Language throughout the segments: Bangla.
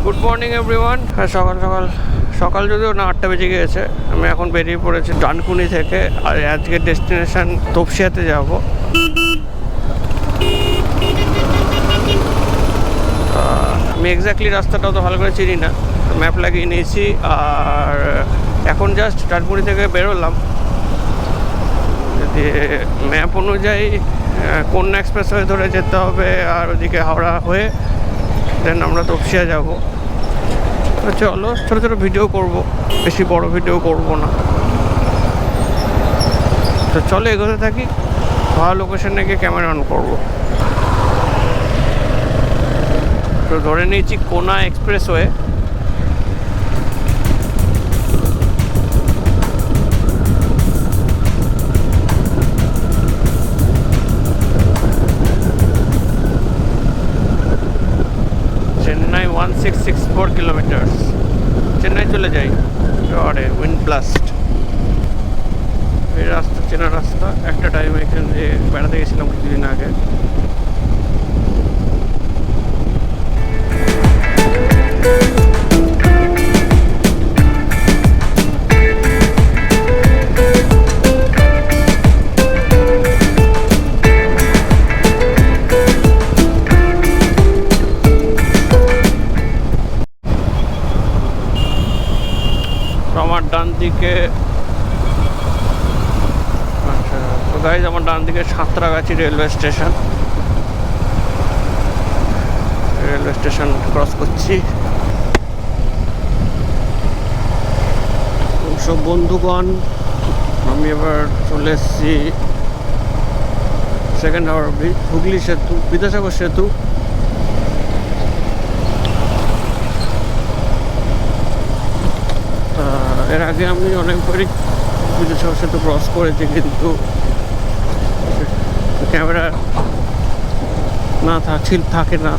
Good morning everyone. সকাল সকাল সকাল যদিও না 8টা বেজে গিয়েছে। আমি এখন বেরিয়ে পড়েছি ডানকুনি থেকে, আর আজকের ডেস্টিনেশন তপসিয়াতে যাব। আমি এক্স্যাক্টলি রাস্তাটাও তো ভালো করে চিনি না, ম্যাপ লাগিয়ে নিয়েছি। আর এখন জাস্ট ডানকুনি থেকে বেরোলাম। যদি ম্যাপ অনুযায়ী কন্যা এক্সপ্রেস হয়ে ধরে যেতে হবে, আর ওদিকে হাওড়া হয়ে দেন আমরা তপসিয়া যাব। চলো ছোটো ছোটো ভিডিও করব, বেশি বড় ভিডিও করব না। তো চলো এগোতে থাকি, ভালো লোকেশনে গিয়ে ক্যামেরা অন করবো। তো ধরে নিয়েছি কোনা এক্সপ্রেসওয়ে। চেন্নাই 1664 কিলোমিটার্স। চেন্নাই চলে যাই। আরে উইন্ড ব্লাস্ট, এই রাস্তা চেনা রাস্তা। একটা টাইমে এখানে যে বেড়াতে গেছিলাম কিছুদিন আগে। আমার ডান দিকে, আচ্ছা তো গাইজ আমার ডান দিকে Santragachi railway station. Railway station cross করছি। সব বন্ধুগণ, আমি এবার চলে এসেছি সেকেন্ড হাওড়া ব্রিজ, হুগলি সেতু, বিদ্যাসাগর সেতু। এর আগে আমি অনেকবারই বিদ্যাসাগর সেতু ক্রস করেছি, কিন্তু ক্যামেরা না থাকে না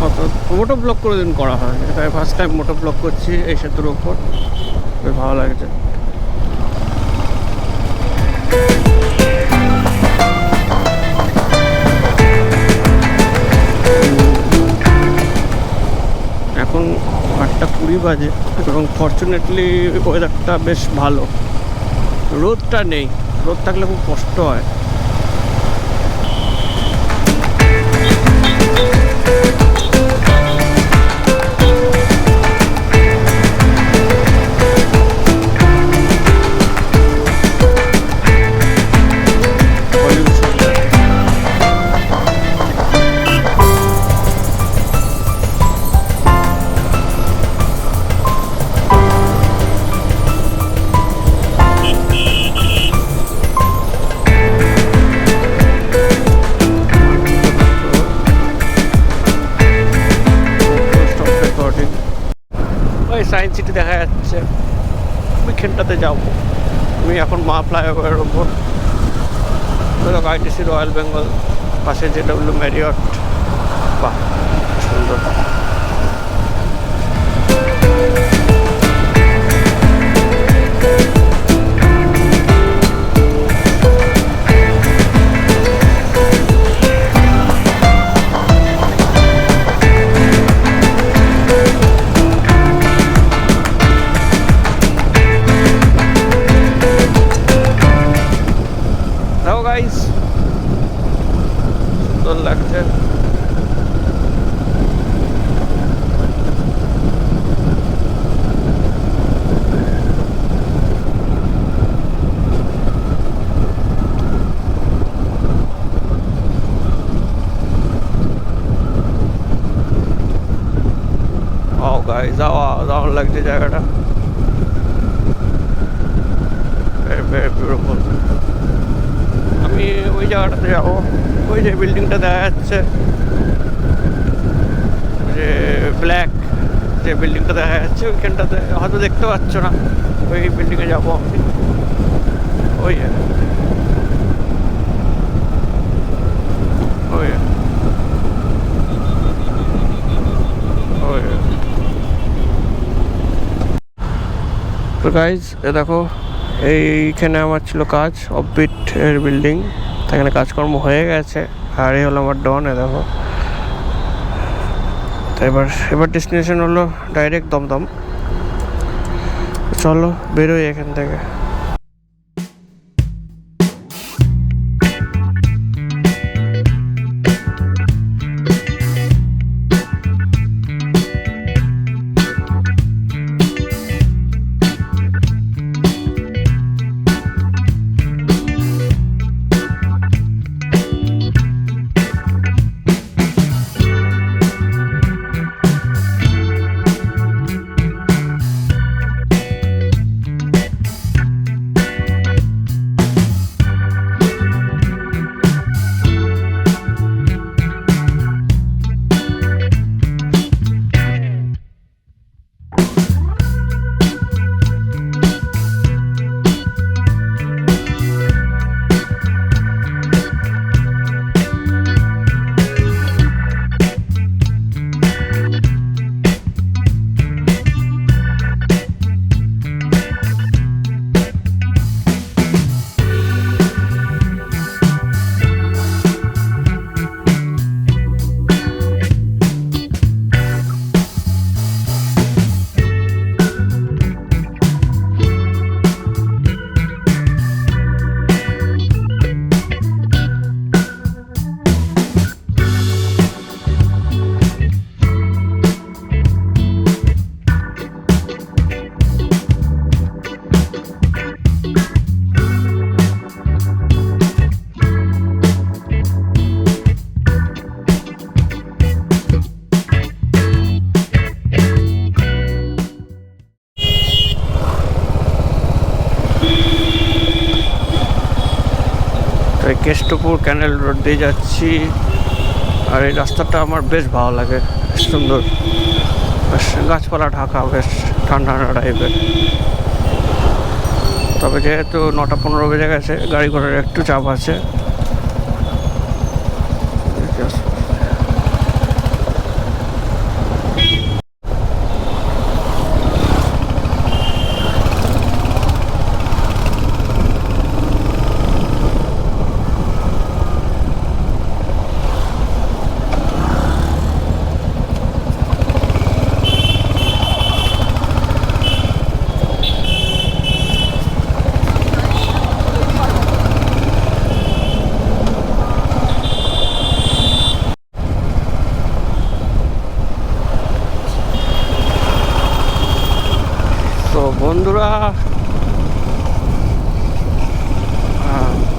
অত। মোটো ব্লগ করে দিন করা হয়, এটা ফার্স্ট টাইম মোটো ব্লগ করছি এই সেতুর ওপর। বেশ ভালো লাগছে। এখন 8:20 বাজে এবং ফর্চুনেটলি ওয়েদারটা বেশ ভালো, রোদটা নেই। রোদ থাকলে খুব কষ্ট হয়। সায়েন্স সিটি দেখা যাচ্ছে, ওইখানটাতে যাবো আমি এখন। মা ফ্লাইওভারের ওপর আইটিসি রয়্যাল বেঙ্গল, পাশে JW ম্যারিয়ট। বাহ সুন্দর। সুন্দর লাগছে। দারুণ লাগছে জায়গাটা, আমি ওই জায়গাটাতে যাবো। ওই যে বিল্ডিংটা দেখা যাচ্ছে, যে ব্ল্যাক যে বিল্ডিংটা দেখা যাচ্ছে, ওইখানটাতে হয়তো দেখতে পাচ্ছ না। ওই বিল্ডিংয়ে যাবো আমি। ওই ওই ওই তো গাইজ এ দেখো, এইখানে আমার ছিল কাজ, অফবিট এর বিল্ডিং। এখানে কাজকর্ম হয়ে গেছে। আর এই হলো আমার ডন। এ দেখো, তো এবার ডেস্টিনেশন হলো ডাইরেক্ট দমদম। চলো বেরোই এখান থেকে। কেষ্টপুর ক্যানেল রোড দিয়ে যাচ্ছি, আর এই রাস্তাটা আমার বেশ ভালো লাগে, সুন্দর, বেশ গাছপালা ঢাকা, বেশ ঠান্ডা ঠান্ডা টাইপের। তবে যেহেতু 9:15 বেজে গেছে, গাড়ি ঘোড়ার একটু চাপ আছে। বন্ধুরা,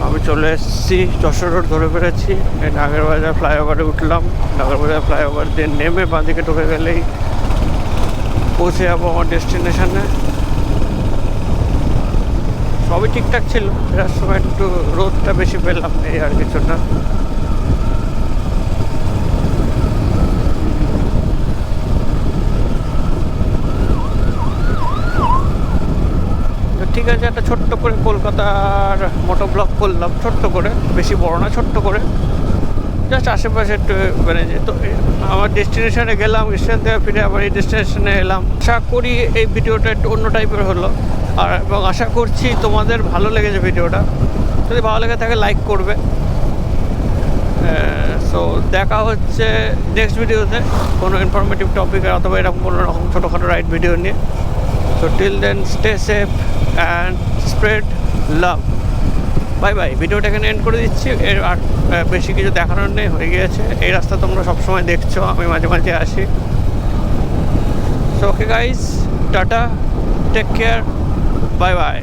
আমি চলে এসেছি, যশোর রোড ধরে ফেলেছি। এই নাগেরবাজার ফ্লাইওভারে উঠলাম। নাগেরবাজার ফ্লাইওভার দিয়ে নেমে বাঁ দিকে ঢুকে গেলেই পৌঁছে যাবো আমার ডেস্টিনেশনে। সবই ঠিকঠাক ছিল, ফেরার সময় একটু রোদটা বেশি পেলাম, এই আর কিছু না। ঠিক আছে, একটা ছোট্ট করে কলকাতার মোটো ব্লগ করলাম, ছোট্ট করে, বেশি বড় না, ছোট্ট করে, জাস্ট আশেপাশে একটু মানে তো আমার ডেস্টিনেশনে গেলাম, স্টেশন থেকে ফিরে আবার এই ডেস্টিনেশনে এলাম। আশা করি এই ভিডিওটা একটু অন্য টাইপের হলো, আর এবং আশা করছি তোমাদের ভালো লেগেছে ভিডিওটা। যদি ভালো লেগে থাকে লাইক করবে। সো দেখা হচ্ছে নেক্সট ভিডিওতে কোনো ইনফরমেটিভ টপিকের অথবা এরকম কোনো রকম ছোটোখাটো রাইড ভিডিও নিয়ে। So till then, stay safe and spread love. Bye bye. ভিডিওটা এখানে এন্ড করে দিচ্ছি। এর আর বেশি কিছু দেখানোর নেই, হয়ে গিয়েছে। এই রাস্তা তোমরা সবসময় দেখছো, আমি মাঝে মাঝে আসি। So okay guys, tata, take care, bye by.